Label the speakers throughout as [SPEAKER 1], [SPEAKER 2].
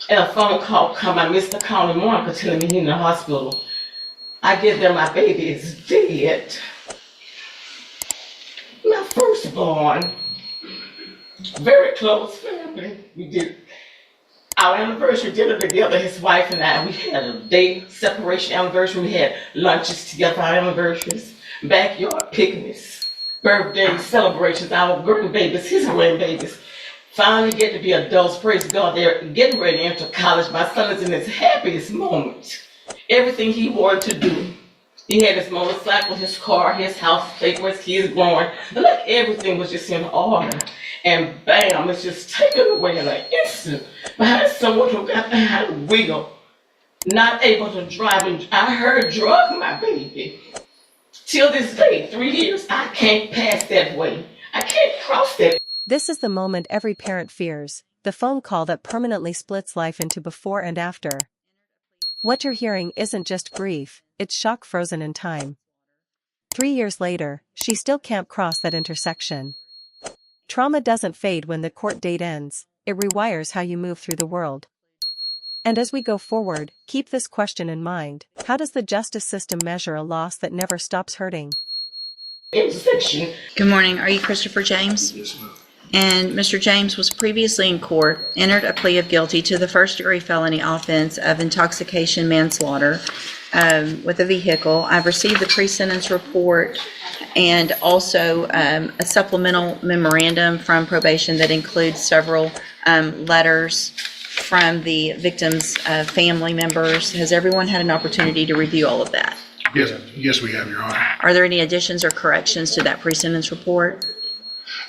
[SPEAKER 1] and a phone call come. I missed the call in the morning telling me he's in the hospital. I get there, my baby is dead. My firstborn, very close family. We did our anniversary dinner together, his wife and I. We had a day separation anniversary. We had lunches together for our anniversaries, backyard picnics, birthday celebrations, our grandbabies, his grandbabies. Finally get to be adults, praise God. They're getting ready to enter college. My son is in his happiest moment. Everything he wanted to do. He had his motorcycle, his car, his house, place where his kids growing. Like everything was just in order. And bam, it's just taken away in an instant. Behind someone who got behind the wheel, not able to drive. And I heard drug my baby. Till this day, 3 years, I can't pass that way. I can't cross that.
[SPEAKER 2] This is the moment every parent fears, the phone call that permanently splits life into before and after. What you're hearing isn't just grief, it's shock frozen in time. 3 years later, she still can't cross that intersection. Trauma doesn't fade when the court date ends, it rewires how you move through the world. And as we go forward, keep this question in mind: how does the justice system measure a loss that never stops hurting?
[SPEAKER 1] Intersection.
[SPEAKER 3] Good morning. Are you Christopher James?
[SPEAKER 4] Yes, ma'am.
[SPEAKER 3] And Mr. James was previously in court, entered a plea of guilty to the first-degree felony offense of intoxication manslaughter with a vehicle. I've received the pre-sentence report and also a supplemental memorandum from probation that includes several letters from the victim's family members. Has everyone had an opportunity to review all of that?
[SPEAKER 4] Yes, we have, Your Honor.
[SPEAKER 3] Are there any additions or corrections to that pre-sentence report?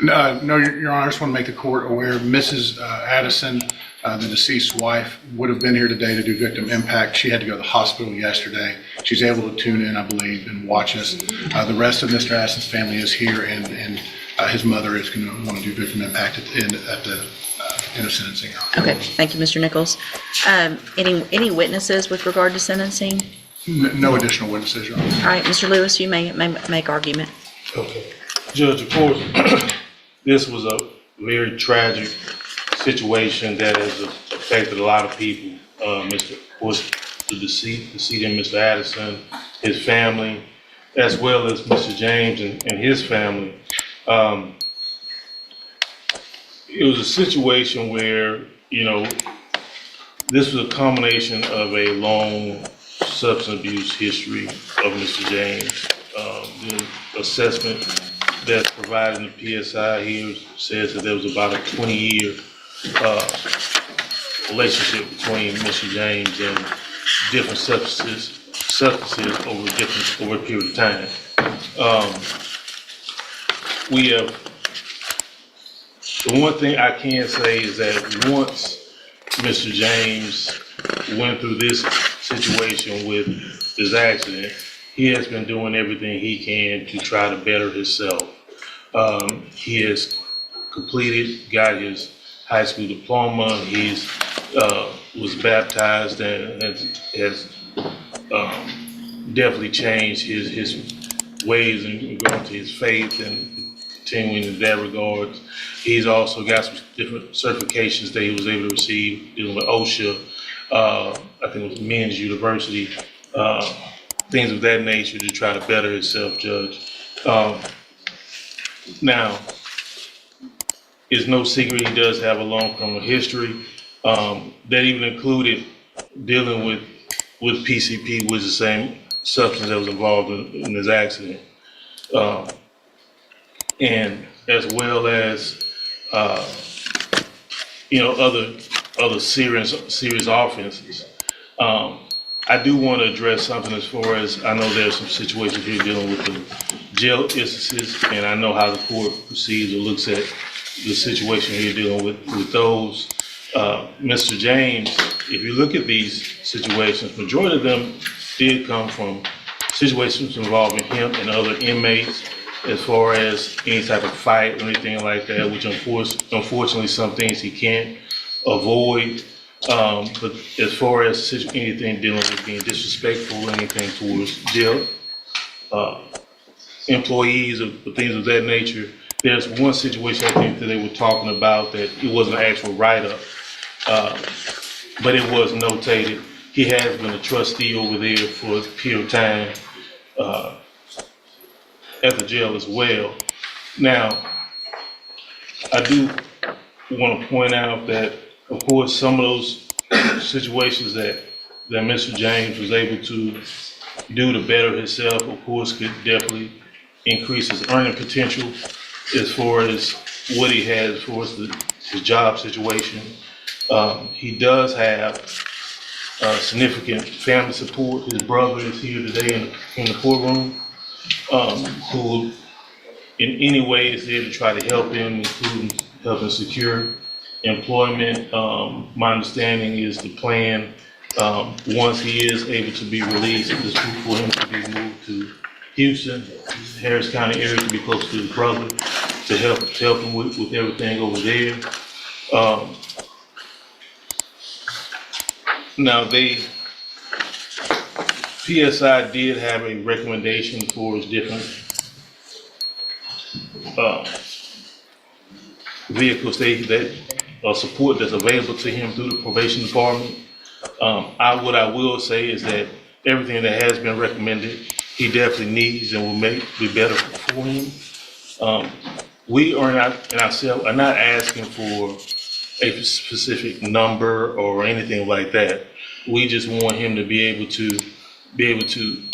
[SPEAKER 4] No, Your Honor, I just want to make the court aware, Mrs. Addison, the deceased's wife, would have been here today to do victim impact. She had to go to the hospital yesterday. She's able to tune in, I believe, and watch us. The rest of Mr. Addison's family is here, and his mother is going to want to do victim impact at the end of sentencing.
[SPEAKER 3] Okay, thank you, Mr. Nichols. Any witnesses with regard to sentencing?
[SPEAKER 4] No additional witnesses, Your Honor.
[SPEAKER 3] All right, Mr. Lewis, you may make argument.
[SPEAKER 5] Okay. Judge, of course, this was a very tragic situation that has affected a lot of people. Of course, the decedent, Mr. Addison, his family, as well as Mr. James and his family. It was a situation where, this was a combination of a long substance abuse history of Mr. James. The assessment that's provided in the PSI here says that there was about a 20-year relationship between Mr. James and different substances over a period of time. The one thing I can say is that once Mr. James went through this situation with his accident, he has been doing everything he can to try to better himself. He has got his high school diploma. He's was baptized and has definitely changed his ways and going to his faith and continuing in that regard. He's also got some different certifications that he was able to receive dealing with OSHA. I think it was Men's University. Things of that nature to try to better himself, Judge. Now, it's no secret he does have a long criminal history. That even included dealing with PCP, which is the same substance that was involved in his accident. And as well as, other serious offenses. I do want to address something as far as, I know there's some situations here dealing with the jail instances, and I know how the court proceeds or looks at the situation here dealing with those. Mr. James, if you look at these situations, majority of them did come from situations involving him and other inmates, as far as any type of fight or anything like that, which unfortunately some things he can't avoid. But as far as anything dealing with being disrespectful or anything towards jail employees or things of that nature, there's one situation I think that they were talking about that it wasn't an actual write-up. but it was notated. He has been a trustee over there for a period of time at the jail as well. Now, I do want to point out that, of course, some of those situations that Mr. James was able to do to better himself, of course, could definitely increase his earning potential as far as what he has as far as his job situation. He does have significant family support. His brother is here today in the courtroom, who in any way is there to try to help him, including helping secure employment. My understanding is the plan, once he is able to be released, is for him to be moved to Houston, Harris County area, to be close to his brother, to help him with everything over there. Now, PSI did have a recommendation for his different vehicles that support that's available to him through the probation department. What I will say is that everything that has been recommended, he definitely needs and will be better for him. We are not, and ourselves are not asking for a specific number or anything like that. We just want him to be able to,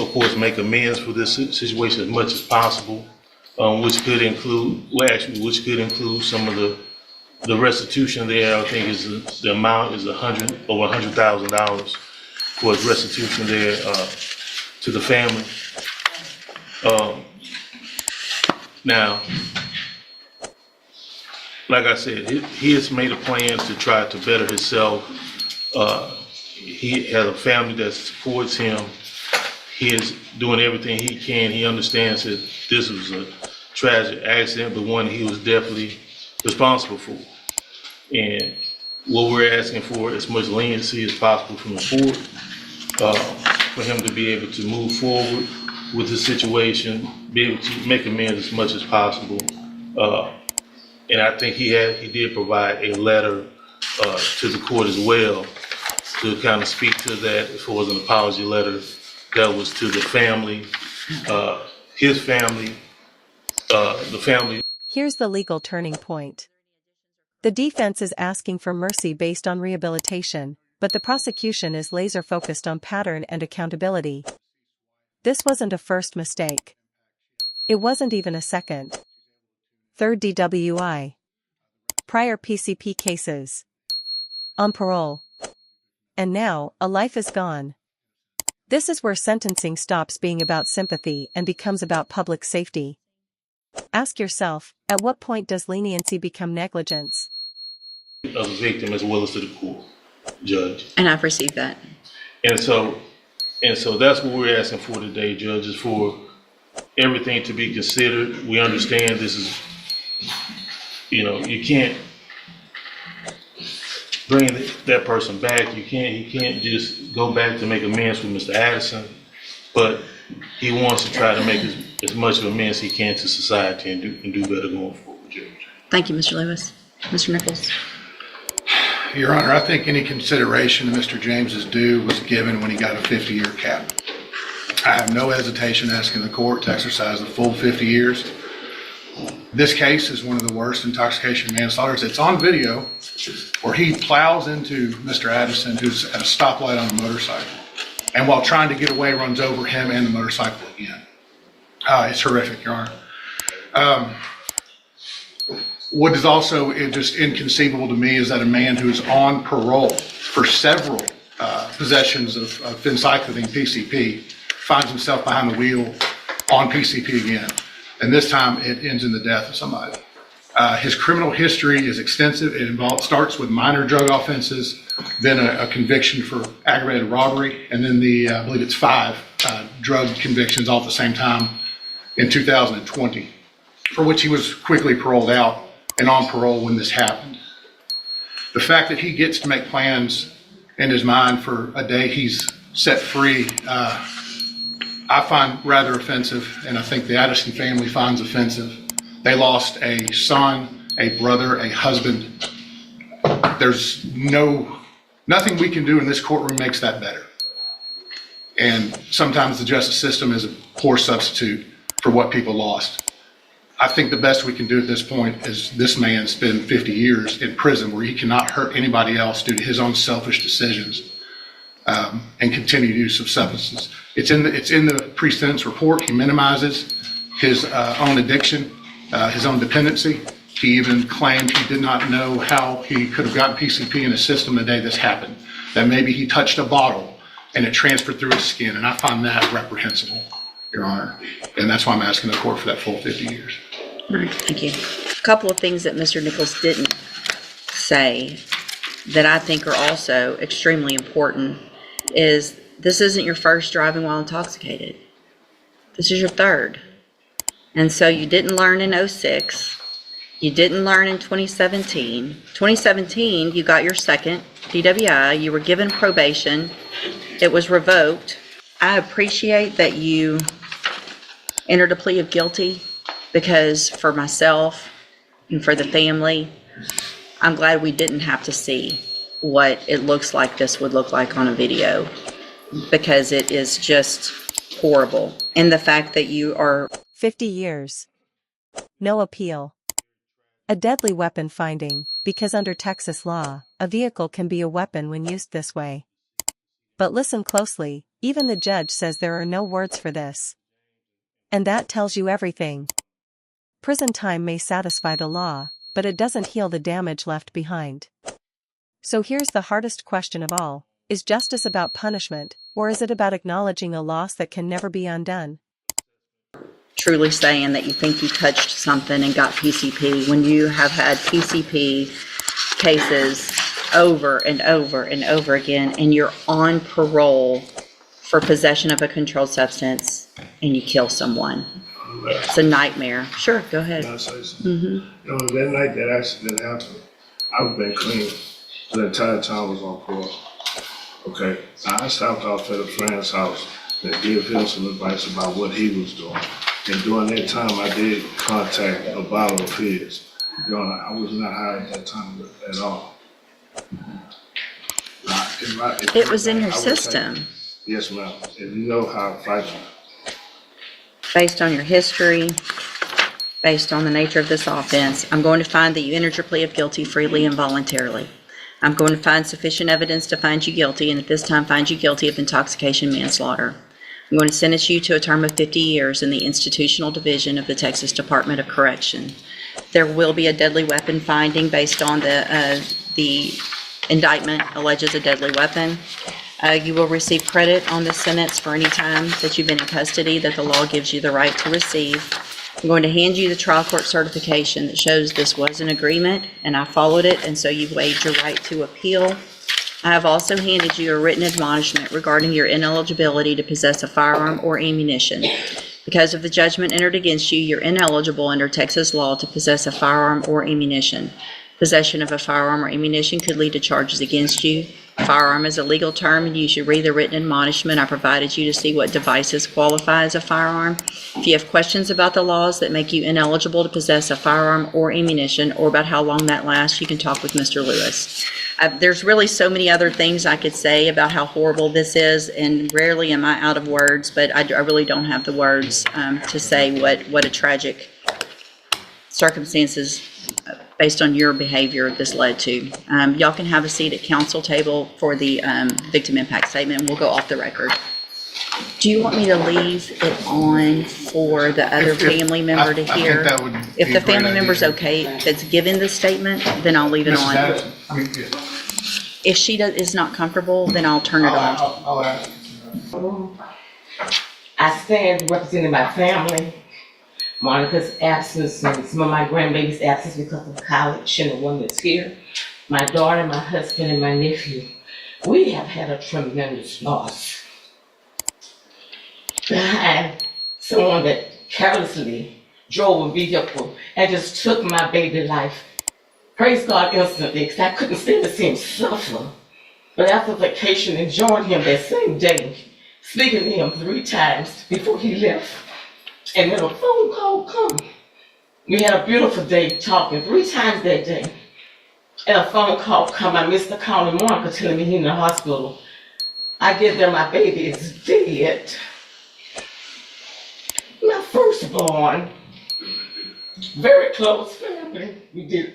[SPEAKER 5] of course, make amends for this situation as much as possible, which could include some of the restitution there. I think the amount is over $100,000 for his restitution there to the family. Now, like I said, he has made a plan to try to better himself. He has a family that supports him. He is doing everything he can. He understands that this was a tragic accident, but one he was definitely responsible for. And what we're asking for is as much leniency as possible from the court, for him to be able to move forward with the situation, be able to make amends as much as possible. And I think he did provide a letter to the court as well to kind of speak to that as far as an apology letter that was to the family, his family, the family.
[SPEAKER 2] Here's the legal turning point. The defense is asking for mercy based on rehabilitation, but the prosecution is laser focused on pattern and accountability. This wasn't a first mistake. It wasn't even a second. Third DWI. Prior PCP cases. On parole. And now, a life is gone. This is where sentencing stops being about sympathy and becomes about public safety. Ask yourself, at what point does leniency become negligence?
[SPEAKER 5] Of the victim as well as to the court, judge.
[SPEAKER 3] And I've received that.
[SPEAKER 5] And so that's what we're asking for today, Judge, is for everything to be considered. We understand this is, you can't bring that person back. He can't just go back to make amends with Mr. Addison, but he wants to try to make as much of amends he can to society and do better going forward, Judge.
[SPEAKER 3] Thank you, Mr. Lewis. Mr. Nichols.
[SPEAKER 4] Your Honor, I think any consideration to Mr. James's due was given when he got a 50-year cap. I have no hesitation asking the court to exercise the full 50 years. This case is one of the worst intoxication manslaughters. It's on video where he plows into Mr. Addison, who's at a stoplight on a motorcycle, and while trying to get away, runs over him and the motorcycle again. It's horrific, Your Honor. What is also just inconceivable to me is that a man who is on parole for several possessions of phencyclidine PCP finds himself behind the wheel on PCP again. And this time it ends in the death of somebody. His criminal history is extensive. It starts with minor drug offenses, then a conviction for aggravated robbery, and then I believe it's 5 drug convictions all at the same time in 2020, for which he was quickly paroled out and on parole when this happened. The fact that he gets to make plans in his mind for a day he's set free, I find rather offensive, and I think the Addison family finds offensive. They lost a son, a brother, a husband. There's no Nothing we can do in this courtroom makes that better. And sometimes the justice system is a poor substitute for what people lost. I think the best we can do at this point is this man spend 50 years in prison where he cannot hurt anybody else due to his own selfish decisions, and continued use of substances. It's in the pre-sentence report. He minimizes his own addiction, his own dependency. He even claimed he did not know how he could have gotten PCP in his system the day this happened, that maybe he touched a bottle and it transferred through his skin, and I find that reprehensible, Your Honor. And that's why I'm asking the court for that full 50 years.
[SPEAKER 3] All right, thank you. A couple of things that Mr. Nichols didn't say that I think are also extremely important is this isn't your first driving while intoxicated. This is your third. And so you didn't learn in 06. You didn't learn in 2017. 2017, you got your second DWI. You were given probation. It was revoked. I appreciate that you entered a plea of guilty because for myself and for the family, I'm glad we didn't have to see what it looks like this would look like on a video, because it is just horrible. And the fact that you are
[SPEAKER 2] 50 years. No appeal. A deadly weapon finding, because under Texas law, a vehicle can be a weapon when used this way. But listen closely, even the judge says there are no words for this. And that tells you everything. Prison time may satisfy the law, but it doesn't heal the damage left behind. So here's the hardest question of all. Is justice about punishment, or is it about acknowledging a loss that can never be undone?
[SPEAKER 3] truly saying that you think you touched something and got PCP when you have had PCP cases over and over and over again, and you're on parole for possession of a controlled substance and you kill someone. It's a nightmare. Sure, go ahead.
[SPEAKER 6] Can I say something? You know, that night that accident happened, I've been clean the entire time I was on parole. Okay, I stopped off at a friend's house and gave him some advice about what he was doing. And during that time, I did contact a bottle of his. You know, I was not high at that time at all.
[SPEAKER 3] It was in your
[SPEAKER 6] I would
[SPEAKER 3] system.
[SPEAKER 6] say, yes, ma'am. If you know how I fight you.
[SPEAKER 3] Based on your history, based on the nature of this offense, I'm going to find that you entered your plea of guilty freely and voluntarily. I'm going to find sufficient evidence to find you guilty, and at this time find you guilty of intoxication manslaughter. I'm going to sentence you to a term of 50 years in the institutional division of the Texas Department of Correction. There will be a deadly weapon finding based on the indictment alleges a deadly weapon. You will receive credit on this sentence for any time that you've been in custody that the law gives you the right to receive. I'm going to hand you the trial court certification that shows this was an agreement and I followed it, and so you've waived your right to appeal. I have also handed you a written admonishment regarding your ineligibility to possess a firearm or ammunition. Because of the judgment entered against you, you're ineligible under Texas law to possess a firearm or ammunition. Possession of a firearm or ammunition could lead to charges against you. Firearm is a legal term, and you should read the written admonishment I provided you to see what devices qualify as a firearm. If you have questions about the laws that make you ineligible to possess a firearm or ammunition, or about how long that lasts, you can talk with Mr. Lewis. There's really so many other things I could say about how horrible this is, and rarely am I out of words, but I really don't have the words to say what a tragic circumstances based on your behavior this led to. Y'all can have a seat at council table for the victim impact statement, and we'll go off the record. Do you want me to leave it on for the other family member to hear?
[SPEAKER 4] I think that would
[SPEAKER 3] If
[SPEAKER 4] be
[SPEAKER 3] the
[SPEAKER 4] a great
[SPEAKER 3] family member's
[SPEAKER 4] idea.
[SPEAKER 3] okay, that's given the statement, then I'll leave it
[SPEAKER 4] Mrs.
[SPEAKER 3] on.
[SPEAKER 4] Addison, I mean, yeah.
[SPEAKER 3] If she is not comfortable, then I'll turn it off.
[SPEAKER 4] I'll ask.
[SPEAKER 1] I stand representing my family, Monica's absence, and some of my grandbaby's absence because of college and the one that's here, my daughter, my husband, and my nephew. We have had a tremendous loss behind someone that carelessly drove a vehicle and just took my baby life. Praise God instantly, because I couldn't stand to see him suffer. But after vacation, enjoying him that same day, speaking to him 3 times before he left, and then a phone call come. We had a beautiful day talking 3 times that day. and a phone call come. I missed the call in the morning telling me he's in the hospital. I get there, my baby is dead. My firstborn, very close family. We did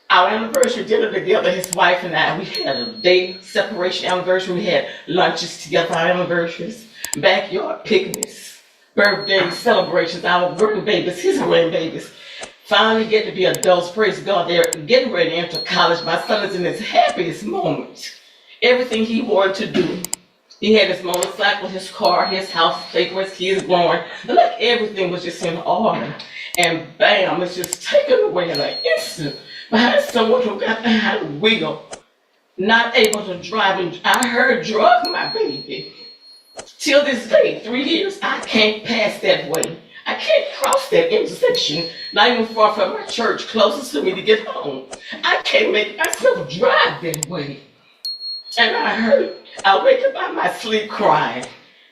[SPEAKER 1] our anniversary dinner together, his wife and I. We had a day separation anniversary. We had lunches together, our anniversaries, backyard picnics, birthday celebrations, our grandbabies, his grandbabies. Finally get to be adults, praise God. They're getting ready to enter college. My son is in his happiest moment. Everything he wanted to do. He had his motorcycle, his car, his house, take where his kids growing. Like everything was just in order. And bam, it's just taken away in an instant. Behind someone who got behind the wheel, not able to drive. And I heard drug my baby. Till this day, 3 years, I can't pass that way. I can't cross that intersection, not even far from my church, closest to me to get home. I can't make myself drive that way. And I wake up out of my sleep crying.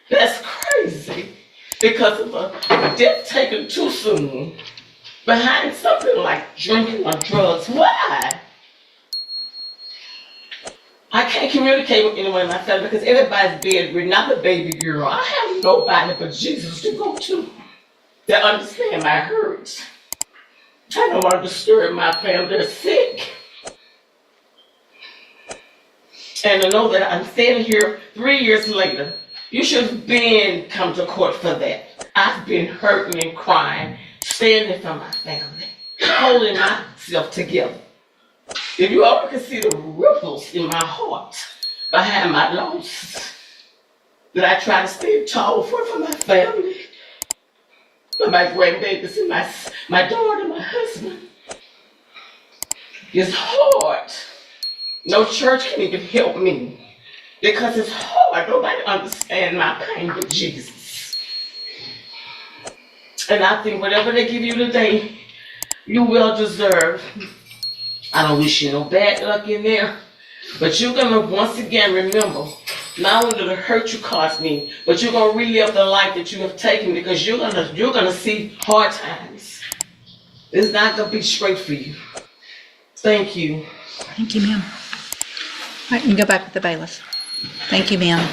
[SPEAKER 1] That's crazy. Because of a death taken too soon. Behind something like drinking or drugs. Why? I can't communicate with anyone in my family because everybody's bedridden. I'm a baby girl. I have nobody but Jesus to go to that understand my hurts. I don't want to disturb my family. They're sick. And to know that I'm standing here 3 years later, you should have been come to court for that. I've been hurting and crying, standing for my family, holding myself together. If you all could see the ripples in my heart behind my loss, that I try to stay tall for my family, for my grandbabies and my daughter, my husband. It's hard. No church can even help me because it's hard. Nobody understands my pain but Jesus. And I think whatever they give you today, you will deserve. I don't wish you no bad luck in there, but you're gonna once again remember not only the hurt you caused me, but you're gonna relive the life that you have taken because you're gonna see hard times. It's not gonna be straight for you. Thank you.
[SPEAKER 3] Thank you, ma'am. All right, you can go back with the bailiff. Thank you, ma'am.